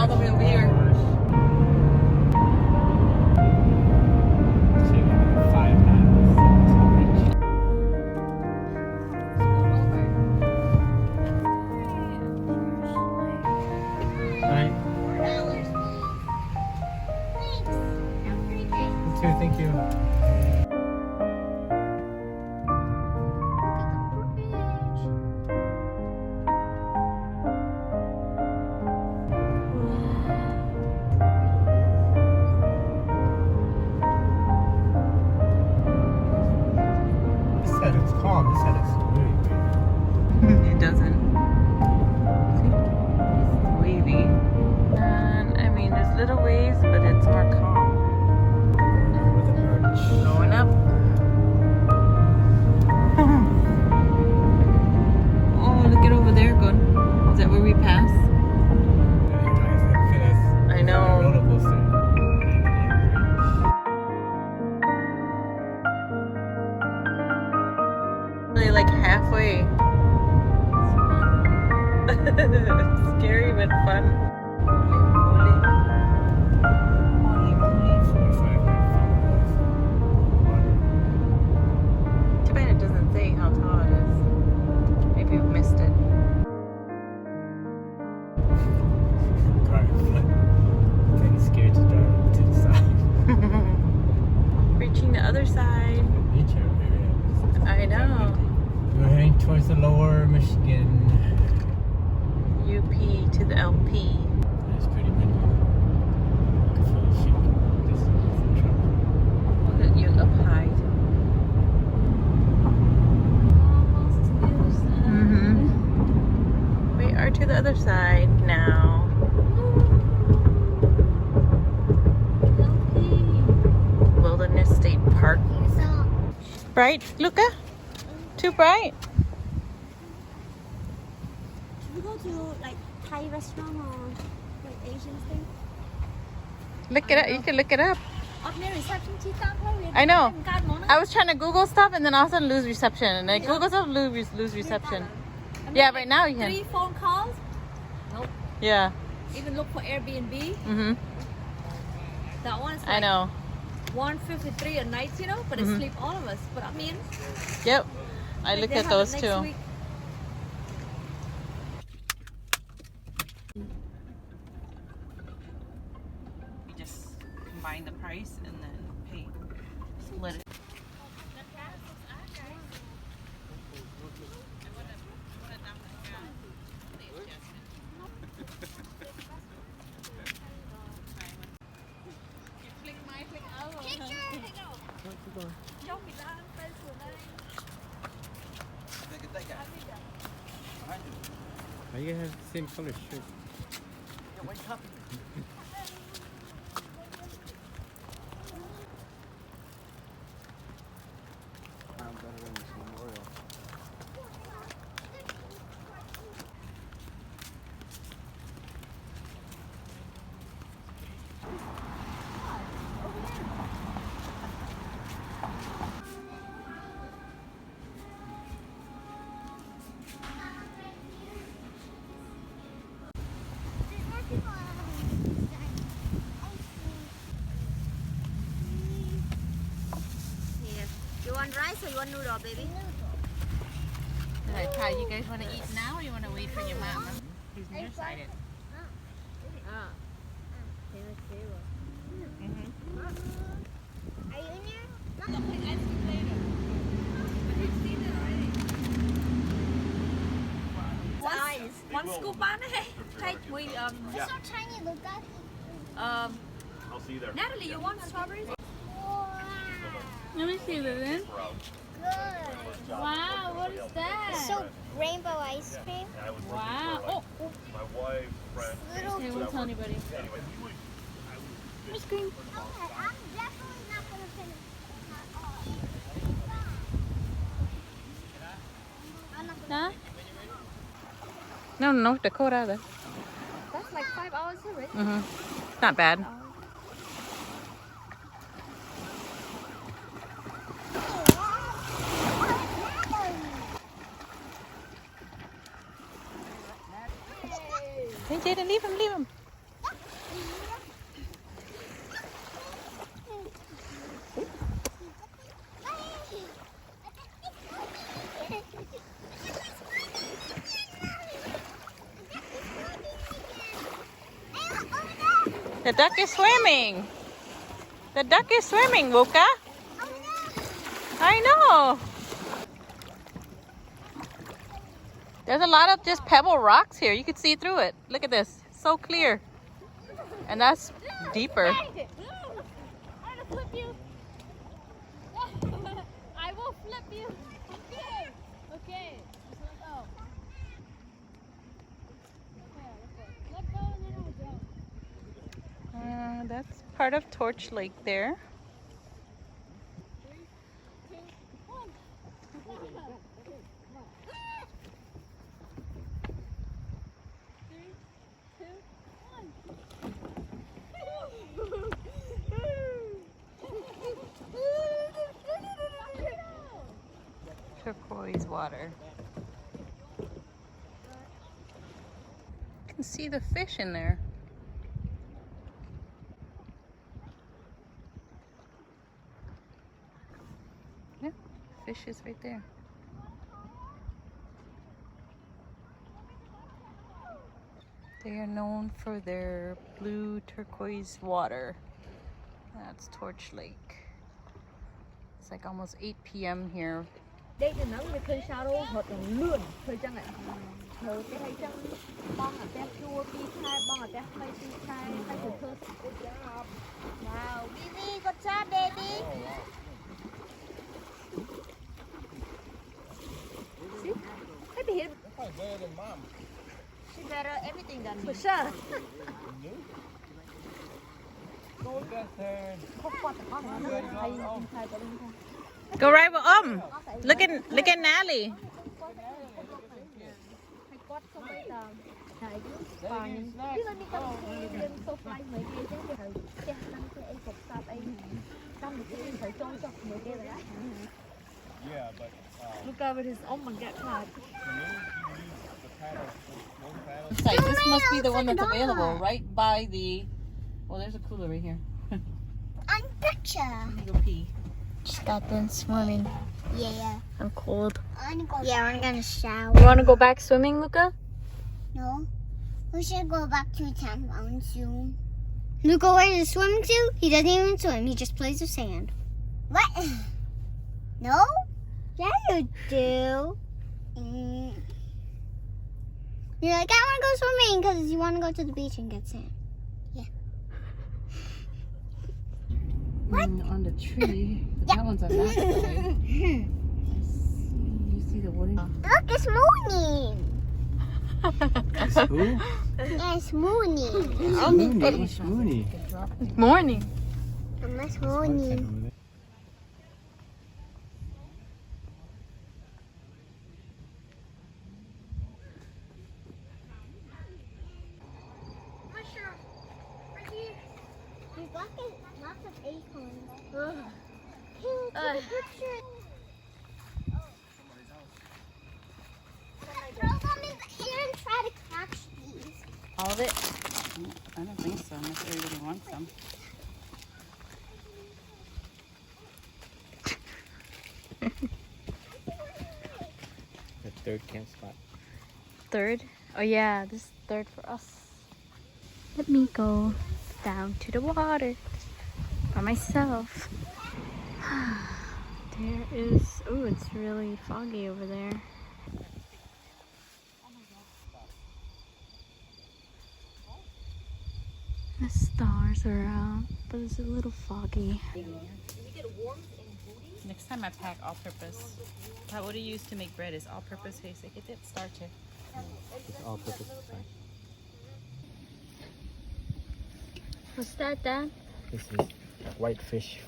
all the way over here. Thank you. This side is calm. This side is really big. It doesn't. It's wavy. And I mean, there's little waves, but it's more calm. Going up. Oh, look at over there, good. Is that where we pass? I know. Really like halfway. It's scary but fun. Too bad it doesn't say how tall it is. Maybe we've missed it. Very scared to drive to the side. Reaching the other side. Nature area. I know. We're heading towards the lower Michigan. UP to the LP. It's pretty windy. I can feel it shaking. This is the truck. Look at you up high. We are to the other side now. Wilderness State Park. Bright, Luca? Too bright? Should we go to like Thai restaurant or like Asian thing? Look it up. You can look it up. Up near reception, I know. I was trying to Google stuff and then all of a sudden lose reception. And like Google stuff, lose reception. Yeah, right now you can. 3 phone calls. Nope. Yeah. Even look for Airbnb. Mhm. That one's I like know. 153 a night, you know, but it sleep all of us. But I mean, Yep. I like, looked they at have it those next too. week. We just combine the price and then pay. Split it. Why you have the same color shirt? You want rice or you want noodle, baby? Alright, Ty, you guys want to eat now or you want to wait for your mom? He's nearsighted. Are you near? One scoop on it. Take we Yeah. It's so tiny, look at I'll see you there. Natalie, you want strawberries? Let me see, Vivian. Good. Wow, what is that? So rainbow ice cream. And I was working Wow. for, my wife, friend. Little. Okay, won't tell anybody. Anyway, Ice cream. Okay, I'm definitely not gonna finish. Huh? No, North Dakota. That's like 5 hours already. Mm-hmm. Not bad. Hey, Jaden, leave him, leave him. The duck is swimming. The duck is swimming, Wuka. I know. There's a lot of just pebble rocks here. You can see through it. Look at this. So clear. And that's deeper. I'm gonna flip you. I will flip you. Okay. Okay. Just let go. Okay, let go and then I'll go. That's part of Torch Lake there. 3, 2, 1. Turquoise water. You can see the fish in there. Yeah, fish is right there. They are known for their blue turquoise water. That's Torch Lake. It's like almost 8 p.m. here. Đây thì nắng thì khơi sao đâu, họ từng lươn khơi chân này. Thở cái hay chân, bong ở té chua pi khai, bong ở té khơi pi khai, hay từ thơ. Wow, Vivi, good job, baby. See? Maybe he. Probably better than mom. She better everything than for sure. Go right with Look at Nally. Yeah, but Look over his oh my god card. This must be the one that's available right by the. Well, there's a cooler right here. I'm picture. Let me go pee. Just got done swimming. Yeah. I'm cold. Yeah, I'm gonna shower. You want to go back swimming, Luca? No. We should go back to town soon. Luca wears a swimming suit. He doesn't even swim. He just plays with sand. What? No? Yeah, you do. You're like, I want to go swimming because you want to go to the beach and get sand. Yeah. What? On the tree. But that one's on that side. You see the wooden. Look, it's morning. who? Yeah, it's morning. Who's Mooney? It's morning. It's morning. Lots of acorns. Take a picture. Throw them in here and try to catch these. All of it? I don't think so, unless everybody wants some. The third camp spot. Third? Oh yeah, this is third for us. Let me go down to the water by myself. There is, oh, it's really foggy over there. The stars are out, but it's a little foggy. Next time I pack all-purpose. What do you use to make bread? Is all-purpose basic? It's starch. It's all purpose. What's that, Dad? This is white fish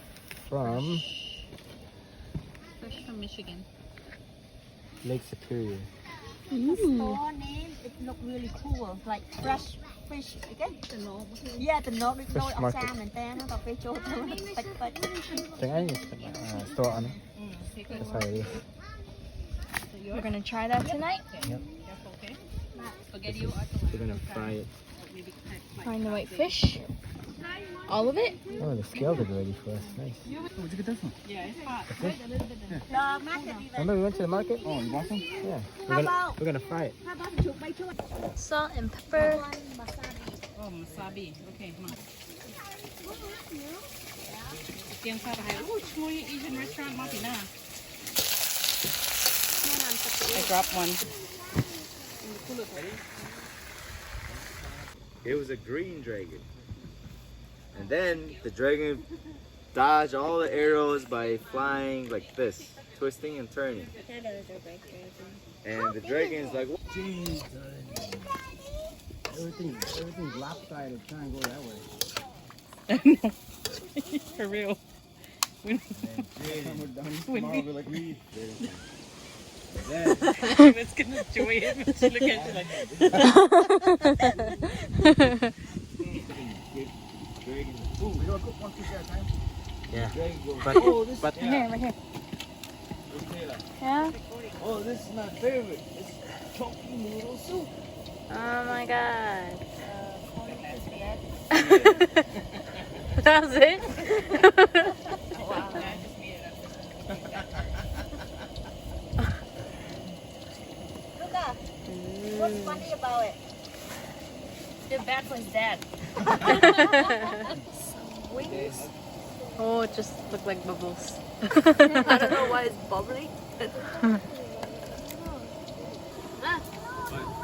from Fish from Michigan. Lake Superior. Store name, it look really cool, like fresh fish. Okay? Yeah, the nốt nó nôi ốc xa mình ta nó đọc cái chỗ thôi. Tiếng Anh is store on it. That's how it is. We're gonna try that tonight. Yep. We're gonna fry it. Find the white fish. All of it? Oh, the scales are ready for us. Nice. Where'd you get this one? Remember we went to the market? Oh, you bought some? Yeah. We're gonna fry it. Salt and pepper. Oh, wasabi. Okay, come on. Oh, Asian restaurant, Mapina. I dropped one. It was a green dragon. And then the dragon dodged all the arrows by flying like this, twisting and turning. And the dragon's like, jeez, everything's lopsided. Try and go that way. For real. When we like we. It's gonna enjoy it. She look at you like. Ooh, we gotta cook one piece at a time. Yeah. But Right here, right here. Yeah? oh, this is my favorite. It's tofu noodle soup. Oh my god. That was it? What's funny about it? The battery's dead. Wings. Oh, it just looked like bubbles. I don't know why it's bubbling.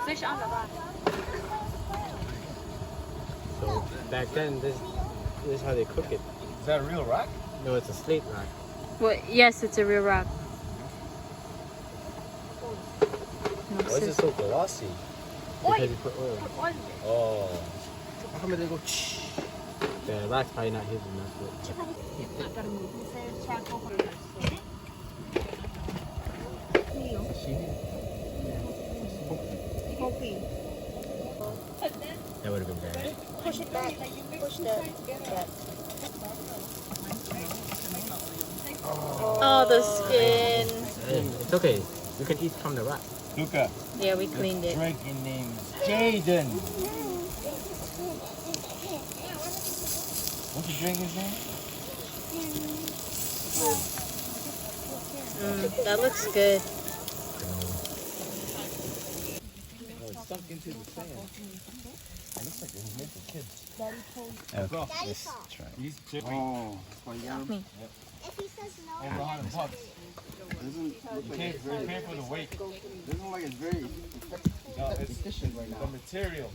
Fish on the rock. So back then, this is how they cook it. Is that a real rock? No, it's a slate rock. Well, yes, it's a real rock. Why is it so glossy? Because you put oil. Oh. How come they go? The rock's probably not hidden enough. That would have been bad. Push it back. Push the that. Oh, the skin. It's okay. You can eat from the rock. Luca, Yeah, we cleaned it. dragon named Jaden. What's the dragon's name? That looks good. It's sunk into the sand. It looks like it was made for kids. Okay, let's try. He's chipping. Oh, Me. If he says no, over 100 bucks. You pay for the weight. Doesn't look like it's very No, it's efficient right now. the material.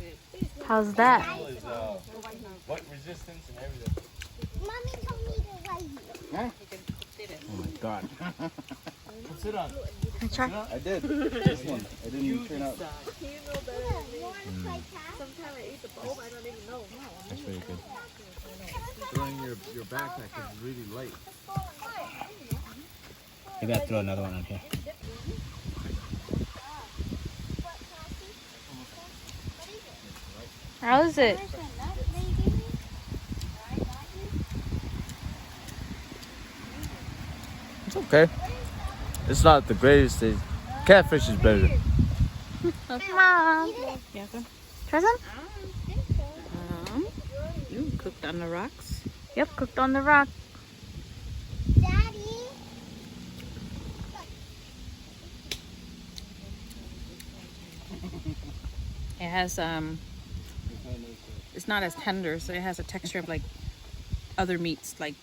How's that? Is what resistance and everything. Mommy told me to write here. Oh my god. Sit on. Try. I did. This one. I didn't even turn out. Sometimes I eat the bowl, I don't even know. That's very good. Throwing your backpack is really light. You gotta throw another one on here. How is it? It's okay. It's not the greatest thing. Catfish is better. Mom. Yeah, go. Try some? Cooked on the rocks. Yep, cooked on the rock. Daddy. It has it's not as tender, so it has a texture of like other meats, like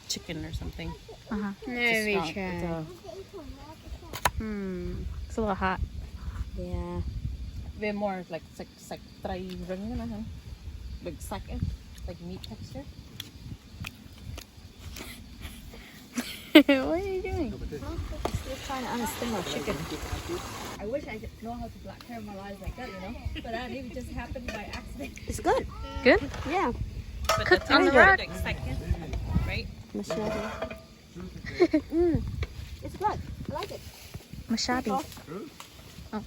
chicken or something. Let me try. It's a little hot. Yeah. They're more like try like second, like meat texture. What are you doing? Still trying to understand my chicken. I wish I could know how to black caramelize like that, you know? But that even just happened by accident. It's good. Good? Yeah. But cooked on the rock. Right? It's good. I like it. Mashabi. Oh.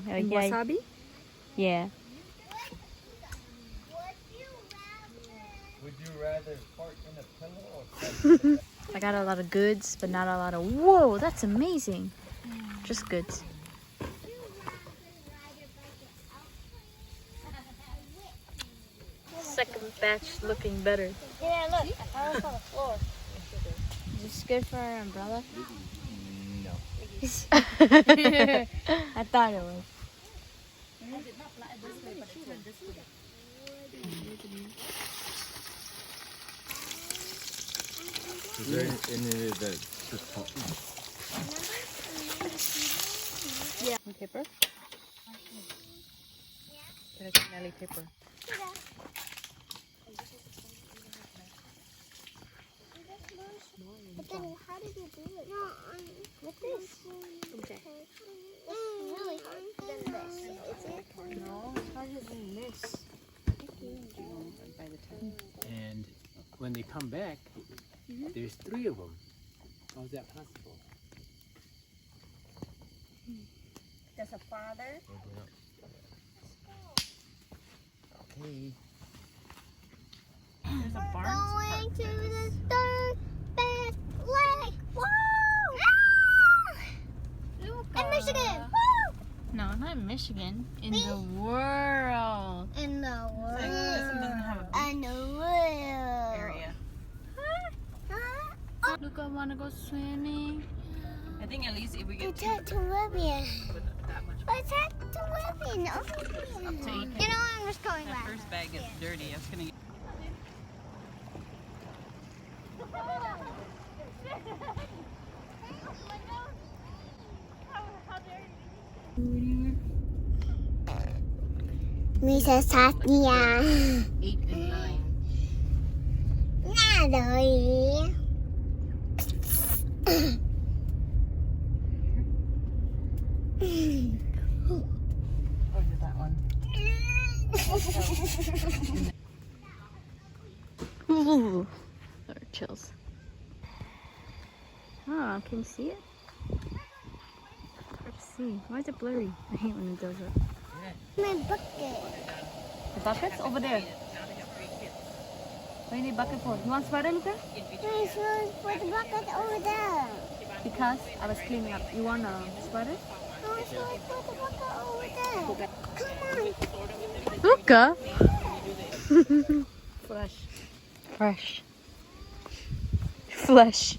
Yeah. Wasabi? Yeah. Would you rather fart in a pillow or I got a lot of goods, but not a lot of. Whoa, that's amazing. Just goods. Second batch looking better. Yeah, look. I was on the floor. Is this good for our umbrella? no? I thought it was. Is there any that just pop? Paper? Get a smelly paper. But then how did you do it? No, with this. Okay. It's really hard than this. Is it? No, it's harder than this. By the time. And when they come back, there's 3 of them. How is that possible? There's a father. Okay. There's a barn. Going to the third best lake. Woo! In Michigan. Woo! No, not in Michigan. In the world. In the world. This one doesn't have a In the world. area. Huh? Luca, wanna go swimming? I think at least if we get It's at Caribbean. that much. It's at Caribbean. Oh. To eat. You know, I'm just going That back. first bag gets dirty. It's gonna get. Misa Satya. 8 and 9. Natalie. Oh, did that one. Ooh, there are chills. Oh, can you see it? Hard to see. Why is it blurry? I hate when it does it. My bucket. The bucket's over there. What do you need a bucket for? You want sweater, Luca? My shoes put the bucket over there. Because I was cleaning up. You want a sweater? My shoes put the bucket over there. Come on. Luca! Fresh. Fresh. Flesh.